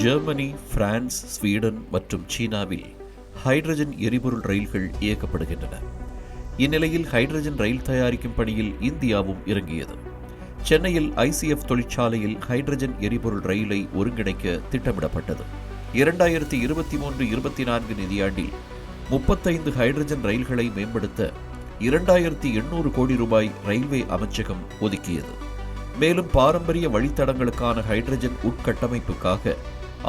Germany, France, Sweden மற்றும் சீனாவில் hydrogen எரிபொருள் ரயில்கள் இயக்கப்படுகின்றன. இந்நிலையில் ஹைட்ரஜன் ரயில் தயாரிக்கும் பணியில் இந்தியாவும் இறங்கியது. சென்னையில் ICF தொழிற்சாலையில் ஹைட்ரஜன் எரிபொருள் ரயிலை ஒருங்கிணைக்க திட்டமிடப்பட்டது. 2023-24 நிதியாண்டில் 35 ஹைட்ரஜன் ரயில்களை மேம்படுத்த 2800 கோடி ரூபாய் ரயில்வே அமைச்சகம் ஒதுக்கியது. மேலும் பாரம்பரிய வழித்தடங்களுக்கான ஹைட்ரஜன் உட்கட்டமைப்புக்காக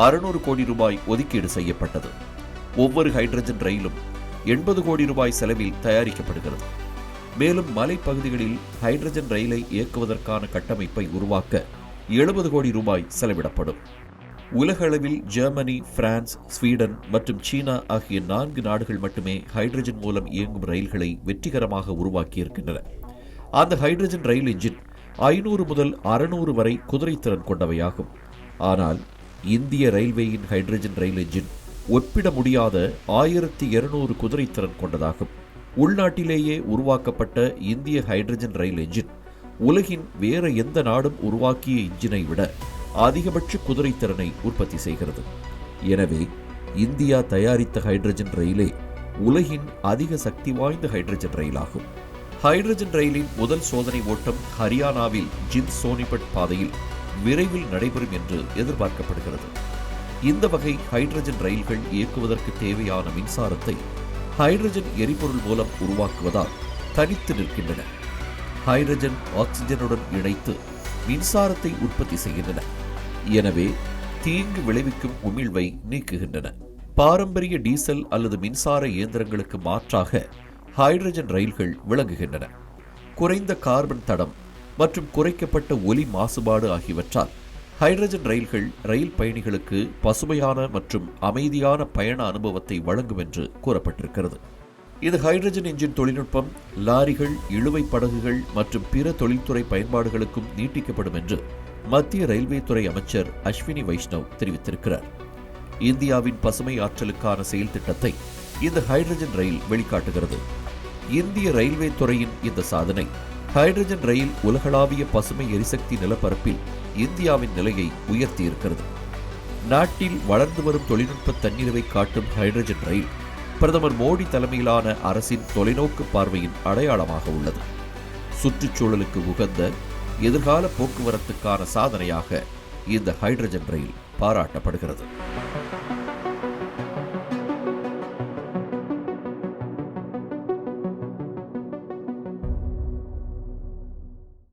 600 கோடி ரூபாய் ஒதுக்கீடு செய்யப்பட்டது. ஒவ்வொரு ஹைட்ரஜன் ரயிலும் 80 கோடி ரூபாய் செலவில் தயாரிக்கப்படுகிறது. மேலும் மலைப்பகுதிகளில் ஹைட்ரஜன் ரயிலை இயக்குவதற்கான கட்டமைப்பை உருவாக்க 70 கோடி ரூபாய் செலவிடப்படும். உலக அளவில் ஜெர்மனி, பிரான்ஸ், ஸ்வீடன் மற்றும் சீனா ஆகிய 4 நாடுகள் மட்டுமே ஹைட்ரஜன் மூலம் இயங்கும் ரயில்களை வெற்றிகரமாக உருவாக்கியிருக்கின்றன. அந்த ஹைட்ரஜன் ரயில் என்ஜின் 500 முதல் 600 வரை குதிரைத்திறன் கொண்டவையாகும். ஆனால் இந்திய ரயில்வேயின் ஹைட்ரஜன் ரயில் என்ஜின் ஒப்பிட முடியாத 1200 குதிரைத்திறன் கொண்டதாகும். உள்நாட்டிலேயே உருவாக்கப்பட்ட இந்திய ஹைட்ரஜன் ரயில் என்ஜின் உலகின் வேற எந்த நாடும் உருவாக்கிய என்ஜினை விட அதிகபட்ச குதிரைத்திறனை உற்பத்தி செய்கிறது. எனவே இந்தியா தயாரித்த ஹைட்ரஜன் ரயிலே உலகின் அதிக சக்தி வாய்ந்த ஹைட்ரஜன் ரயிலாகும். ஹைட்ரஜன் ரயிலின் முதல் சோதனை ஓட்டம் ஹரியானாவில் ஜிந்த் சோனிபட் பாதையில் விரைவில் நடைபெறும் என்று எதிர்பார்க்கப்படுகிறது. இந்த வகை ஹைட்ரஜன் ரயில்கள் இயக்குவதற்கு தேவையான மின்சாரத்தை ஹைட்ரஜன் எரிபொருள் மூலம் உருவாக்குவதால் தனித்து நிற்கின்றன. ஹைட்ரஜன் ஆக்சிஜனுடன் இணைத்து மின்சாரத்தை உற்பத்தி செய்கின்றன. எனவே தீங்கு விளைவிக்கும் உமிழ்வை நீக்குகின்றன. பாரம்பரிய டீசல் அல்லது மின்சார இயந்திரங்களுக்கு மாற்றாக ஹைட்ரஜன் ரயில்கள் விளங்குகின்றன. குறைந்த கார்பன் தடம் மற்றும் குறைக்கப்பட்ட ஒலி மாசுபாடு ஆகியவற்றால் ஹைட்ரஜன் ரயில்கள் ரயில் பயணிகளுக்கு பசுமையான மற்றும் அமைதியான பயண அனுபவத்தை வழங்கும் என்று கூறப்பட்டிருக்கிறது. இது ஹைட்ரஜன் என்ஜின் தொழில்நுட்பம் லாரிகள், இழுவை படகுகள் மற்றும் பிற தொழில்துறை பயன்பாடுகளுக்கும் நீட்டிக்கப்படும் என்று மத்திய ரயில்வே துறை அமைச்சர் அஸ்வினி வைஷ்ணவ் தெரிவித்திருக்கிறார். இந்தியாவின் பசுமை ஆற்றலுக்கான செயல் திட்டத்தை இந்த ஹைட்ரஜன் ரயில் வெளிக்காட்டுகிறது. இந்திய ரயில்வே துறையின் இந்த சாதனை ஹைட்ரஜன் ரயில் உலகளாவிய பசுமை எரிசக்தி நிலப்பரப்பில் இந்தியாவின் நிலையை உயர்த்தியிருக்கிறது. நாட்டில் வளர்ந்து வரும் தொழில்நுட்ப தன்னிறைவை காட்டும் ஹைட்ரஜன் ரயில் பிரதமர் மோடி தலைமையிலான அரசின் தொலைநோக்கு பார்வையின் அடையாளமாக உள்ளது. சுற்றுச்சூழலுக்கு உகந்த எதிர்கால போக்குவரத்துக்கான சாதனையாக இந்த ஹைட்ரஜன் ரயில் பாராட்டப்படுகிறது.